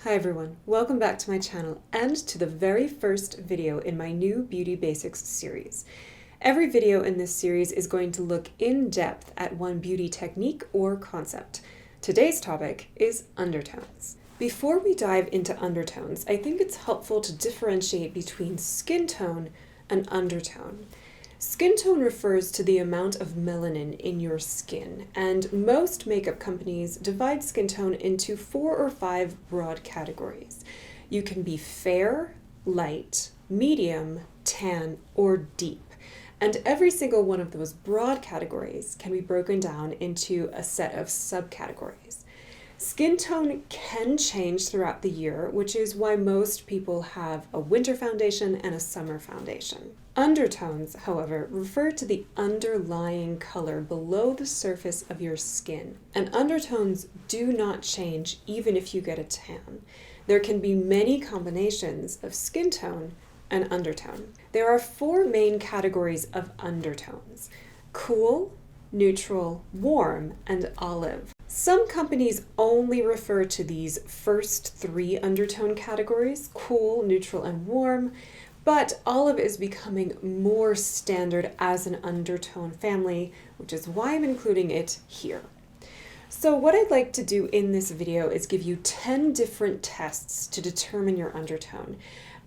Hi everyone, welcome back to my channel and to the very first video in my new Beauty Basics series. Every video in this series is going to look in depth at one beauty technique or concept. Today's topic is undertones. Before we dive into undertones, I think it's helpful to differentiate between skin tone and undertone. Skin tone refers to the amount of melanin in your skin, and most makeup companies divide skin tone into 4 or 5 broad categories. You can be fair, light, medium, tan, or deep. And every single one of those broad categories can be broken down into a set of subcategories. Skin tone can change throughout the year, which is why most people have a winter foundation and a summer foundation. Undertones, however, refer to the underlying color below the surface of your skin, and undertones do not change even if you get a tan. There can be many combinations of skin tone and undertone. There are 4 main categories of undertones: cool, neutral, warm, and olive. Some companies only refer to these first 3 undertone categories, cool, neutral, and warm, but olive is becoming more standard as an undertone family, which is why I'm including it here. So what I'd like to do in this video is give you 10 different tests to determine your undertone.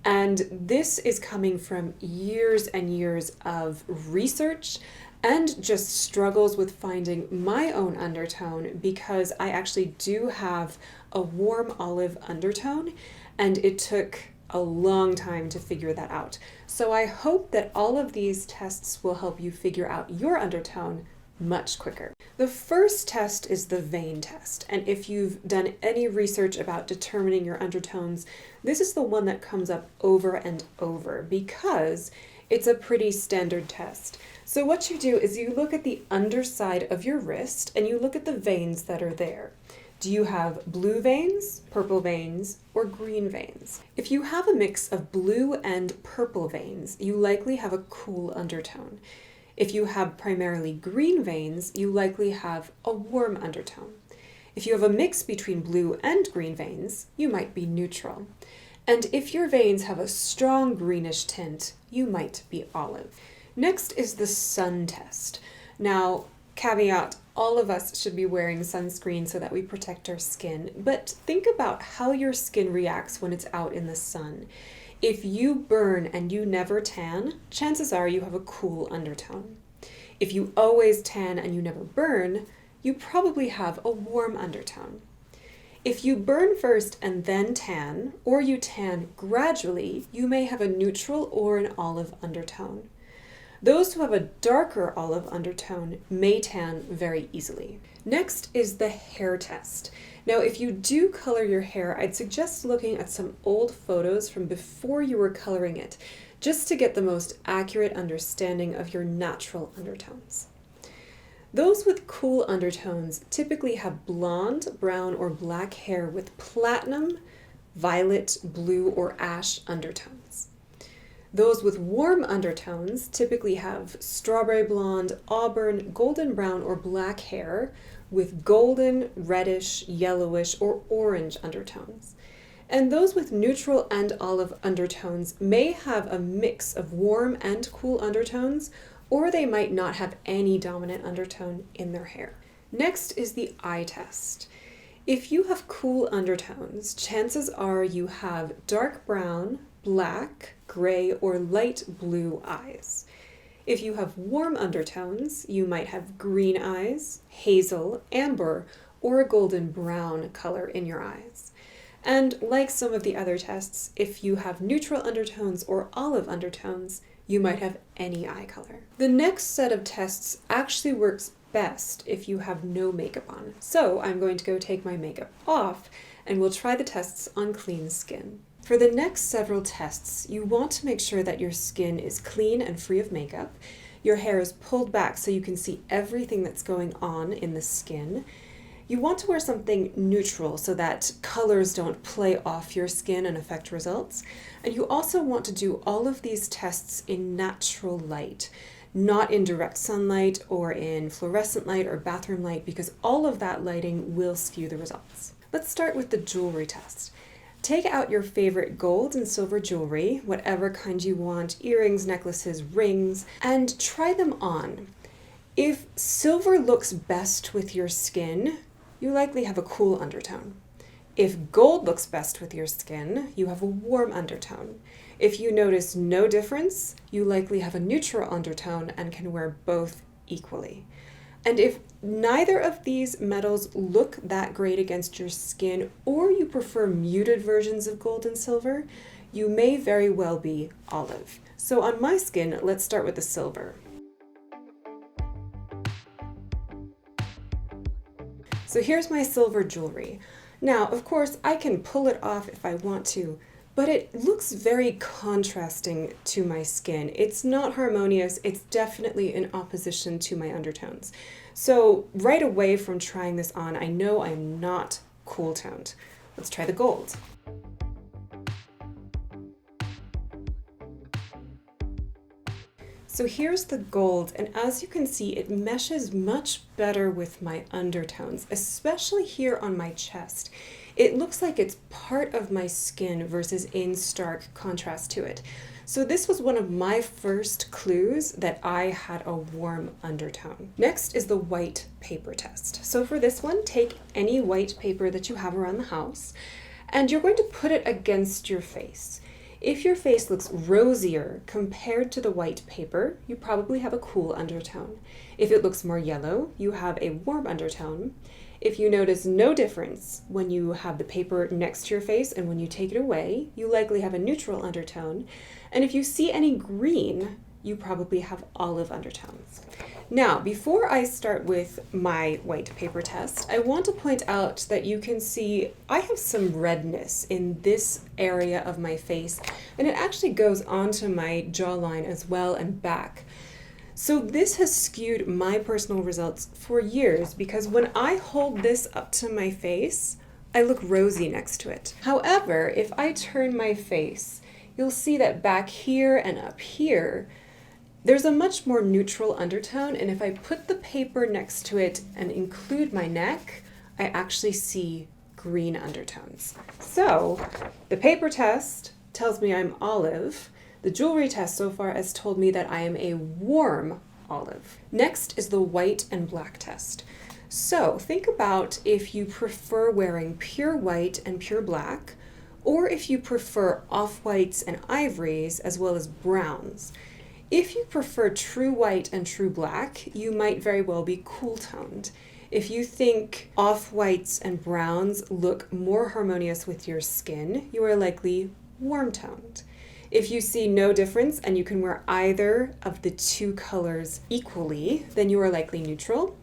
And this is coming from years and years of research and just struggles with finding my own undertone, because I actually do have a warm olive undertone and it took a long time to figure that out. So I hope that all of these tests will help you figure out your undertone much quicker. The first test is the vein test, and if you've done any research about determining your undertones, this is the one that comes up over and over because it's a pretty standard test. So what you do is you look at the underside of your wrist and you look at the veins that are there. Do you have blue veins, purple veins, or green veins? If you have a mix of blue and purple veins, you likely have a cool undertone. If you have primarily green veins, you likely have a warm undertone. If you have a mix between blue and green veins, you might be neutral. And if your veins have a strong greenish tint, you might be olive. Next is the sun test. Now, caveat, all of us should be wearing sunscreen so that we protect our skin, but think about how your skin reacts when it's out in the sun. If you burn and you never tan, chances are you have a cool undertone. If you always tan and you never burn, you probably have a warm undertone. If you burn first and then tan, or you tan gradually, you may have a neutral or an olive undertone. Those who have a darker olive undertone may tan very easily. Next is the hair test. Now, if you do color your hair, I'd suggest looking at some old photos from before you were coloring it, just to get the most accurate understanding of your natural undertones. Those with cool undertones typically have blonde, brown, or black hair with platinum, violet, blue, or ash undertones. Those with warm undertones typically have strawberry blonde, auburn, golden brown, or black hair with golden, reddish, yellowish, or orange undertones. And those with neutral and olive undertones may have a mix of warm and cool undertones, or they might not have any dominant undertone in their hair. Next is the eye test. If you have cool undertones, chances are you have dark brown, black, gray, or light blue eyes. If you have warm undertones, you might have green eyes, hazel, amber, or a golden brown color in your eyes. And like some of the other tests, if you have neutral undertones or olive undertones, you might have any eye color. The next set of tests actually works best if you have no makeup on. So I'm going to go take my makeup off and we'll try the tests on clean skin. For the next several tests, you want to make sure that your skin is clean and free of makeup. Your hair is pulled back so you can see everything that's going on in the skin. You want to wear something neutral so that colors don't play off your skin and affect results. And you also want to do all of these tests in natural light, not in direct sunlight or in fluorescent light or bathroom light, because all of that lighting will skew the results. Let's start with the jewelry test. Take out your favorite gold and silver jewelry, whatever kind you want, earrings, necklaces, rings, and try them on. If silver looks best with your skin, you likely have a cool undertone. If gold looks best with your skin, you have a warm undertone. If you notice no difference, you likely have a neutral undertone and can wear both equally. And if neither of these metals look that great against your skin, or you prefer muted versions of gold and silver, you may very well be olive. So on my skin, let's start with the silver. So here's my silver jewelry. Now, of course, I can pull it off if I want to, but it looks very contrasting to my skin. It's not harmonious. It's definitely in opposition to my undertones. So right away from trying this on, I know I'm not cool toned. Let's try the gold. So here's the gold, and as you can see, it meshes much better with my undertones, especially here on my chest. It looks like it's part of my skin versus in stark contrast to it. So this was one of my first clues that I had a warm undertone. Next is the white paper test. So for this one, take any white paper that you have around the house, and you're going to put it against your face. If your face looks rosier compared to the white paper, you probably have a cool undertone. If it looks more yellow, you have a warm undertone. If you notice no difference when you have the paper next to your face and when you take it away, you likely have a neutral undertone. And if you see any green, you probably have olive undertones. Now, before I start with my white paper test, I want to point out that you can see I have some redness in this area of my face, and it actually goes onto my jawline as well and back. So this has skewed my personal results for years because when I hold this up to my face, I look rosy next to it. However, if I turn my face, you'll see that back here and up here, there's a much more neutral undertone, and if I put the paper next to it and include my neck, I actually see green undertones. So the paper test tells me I'm olive. The jewelry test so far has told me that I am a warm olive. Next is the white and black test. So think about if you prefer wearing pure white and pure black, or if you prefer off-whites and ivories as well as browns. If you prefer true white and true black, you might very well be cool toned. If you think off-whites and browns look more harmonious with your skin, you are likely warm toned. If you see no difference and you can wear either of the two colors equally, then you are likely neutral.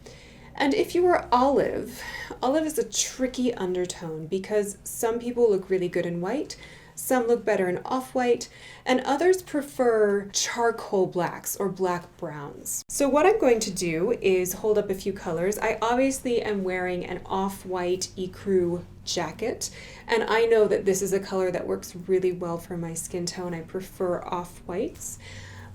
And if you are olive, olive is a tricky undertone because some people look really good in white, some look better in off-white, and others prefer charcoal blacks or black browns. So what I'm going to do is hold up a few colors. I obviously am wearing an off-white ecru jacket, and I know that this is a color that works really well for my skin tone. I prefer off-whites.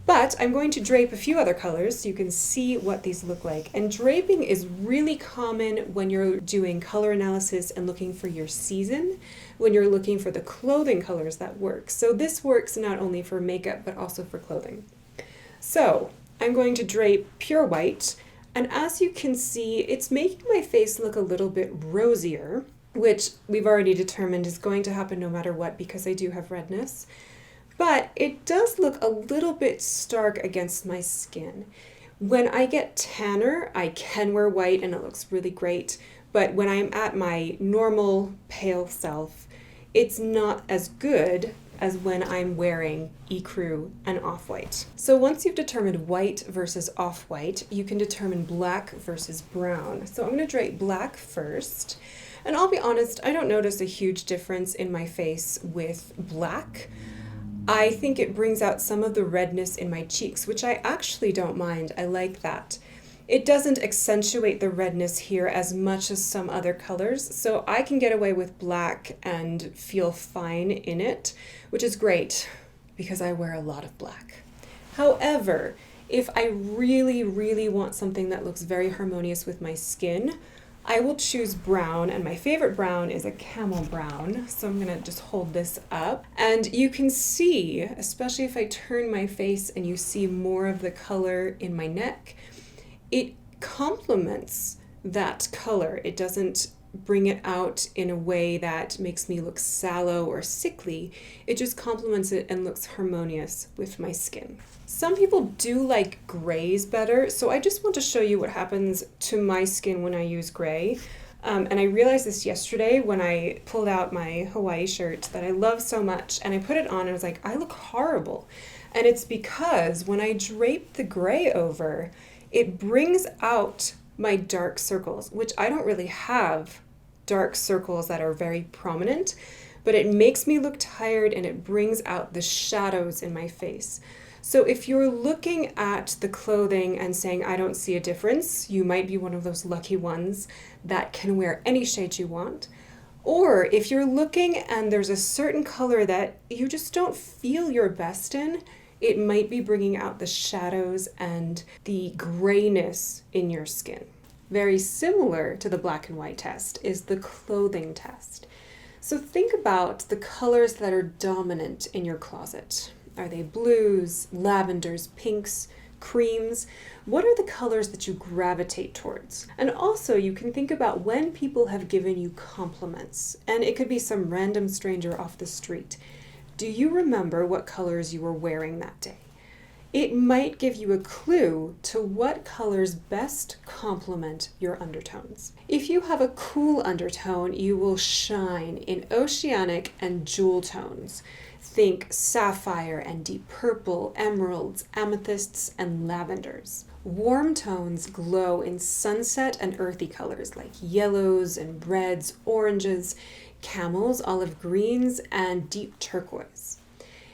But I'm going to drape a few other colors so you can see what these look like. And draping is really common when you're doing color analysis and looking for your season, when you're looking for the clothing colors that work. So this works not only for makeup, but also for clothing. So I'm going to drape pure white, and as you can see, it's making my face look a little bit rosier, which we've already determined is going to happen no matter what because I do have redness. But it does look a little bit stark against my skin. When I get tanner, I can wear white and it looks really great, but when I'm at my normal pale self, it's not as good as when I'm wearing ecru and off-white. So once you've determined white versus off-white, you can determine black versus brown. So I'm going to drape black first, and I'll be honest, I don't notice a huge difference in my face with black. I think it brings out some of the redness in my cheeks, which I actually don't mind. I like that. It doesn't accentuate the redness here as much as some other colors, so I can get away with black and feel fine in it, which is great because I wear a lot of black. However, if I really, really want something that looks very harmonious with my skin, I will choose brown, and my favorite brown is a camel brown. So I'm gonna just hold this up. And you can see, especially if I turn my face and you see more of the color in my neck, it complements that color. It doesn't bring it out in a way that makes me look sallow or sickly. It just complements it and looks harmonious with my skin. Some people do like grays better, so I just want to show you what happens to my skin when I use gray. And I realized this yesterday when I pulled out my Hawaii shirt that I love so much, and I put it on and I was like, I look horrible. And it's because when I drape the gray over, it brings out my dark circles, which I don't really have dark circles that are very prominent, but it makes me look tired and it brings out the shadows in my face. So if you're looking at the clothing and saying, I don't see a difference, you might be one of those lucky ones that can wear any shade you want. Or if you're looking and there's a certain color that you just don't feel your best in, it might be bringing out the shadows and the grayness in your skin. Very similar to the black and white test is the clothing test. So think about the colors that are dominant in your closet. Are they blues, lavenders, pinks, creams? What are the colors that you gravitate towards? And also you can think about when people have given you compliments, and it could be some random stranger off the street. Do you remember what colors you were wearing that day? It might give you a clue to what colors best complement your undertones. If you have a cool undertone, you will shine in oceanic and jewel tones. Think sapphire and deep purple, emeralds, amethysts, and lavenders. Warm tones glow in sunset and earthy colors like yellows and reds, oranges, camels, olive greens, and deep turquoise.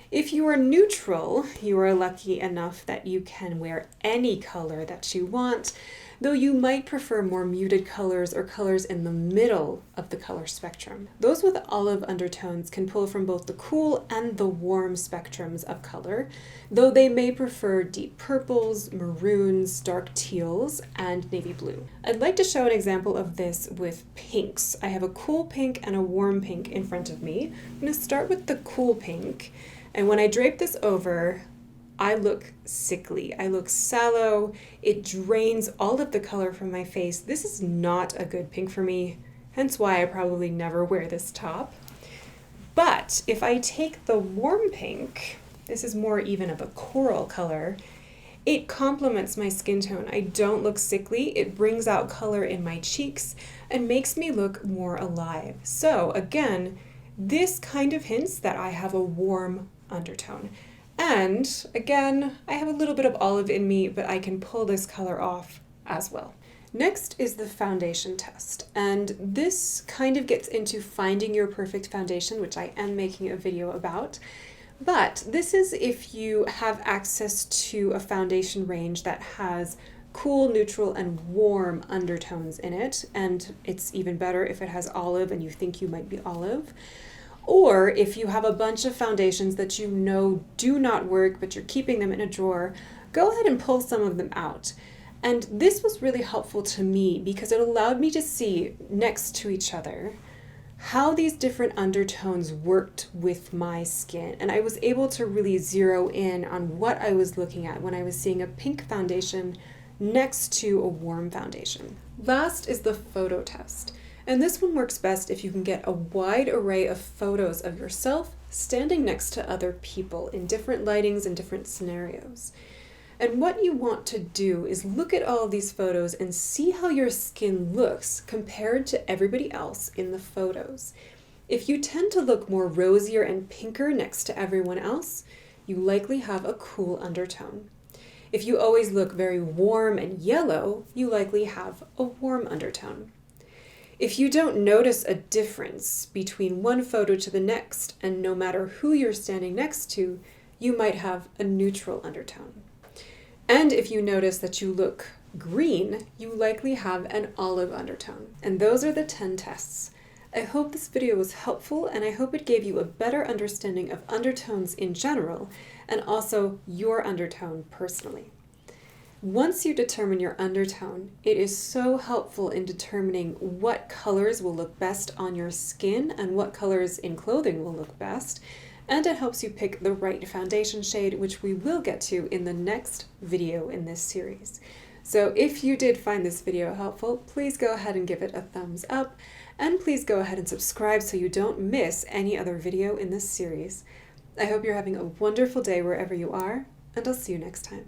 If you are neutral, you are lucky enough that you can wear any color that you want, though you might prefer more muted colors or colors in the middle of the color spectrum. Those with olive undertones can pull from both the cool and the warm spectrums of color, though they may prefer deep purples, maroons, dark teals, and navy blue. I'd like to show an example of this with pinks. I have a cool pink and a warm pink in front of me. I'm going to start with the cool pink. And when I drape this over, I look sickly. I look sallow. It drains all of the color from my face. This is not a good pink for me, hence why I probably never wear this top. But if I take the warm pink, this is more even of a coral color, it complements my skin tone. I don't look sickly. It brings out color in my cheeks and makes me look more alive. So again, this kind of hints that I have a warm undertone. And again, I have a little bit of olive in me, but I can pull this color off as well. Next is the foundation test. And this kind of gets into finding your perfect foundation, which I am making a video about. But this is if you have access to a foundation range that has cool, neutral, and warm undertones in it. And it's even better if it has olive and you think you might be olive. Or if you have a bunch of foundations that you know do not work, but you're keeping them in a drawer, go ahead and pull some of them out. And this was really helpful to me because it allowed me to see next to each other how these different undertones worked with my skin. And I was able to really zero in on what I was looking at when I was seeing a pink foundation next to a warm foundation. Last is the photo test. And this one works best if you can get a wide array of photos of yourself standing next to other people in different lightings and different scenarios. And what you want to do is look at all of these photos and see how your skin looks compared to everybody else in the photos. If you tend to look more rosier and pinker next to everyone else, you likely have a cool undertone. If you always look very warm and yellow, you likely have a warm undertone. If you don't notice a difference between one photo to the next, and no matter who you're standing next to, you might have a neutral undertone. And if you notice that you look green, you likely have an olive undertone. And those are the 10 tests. I hope this video was helpful, and I hope it gave you a better understanding of undertones in general, and also your undertone personally. Once you determine your undertone, it is so helpful in determining what colors will look best on your skin and what colors in clothing will look best, and it helps you pick the right foundation shade, which we will get to in the next video in this series. So if you did find this video helpful, please go ahead and give it a thumbs up, and please go ahead and subscribe so you don't miss any other video in this series. I hope you're having a wonderful day wherever you are, and I'll see you next time.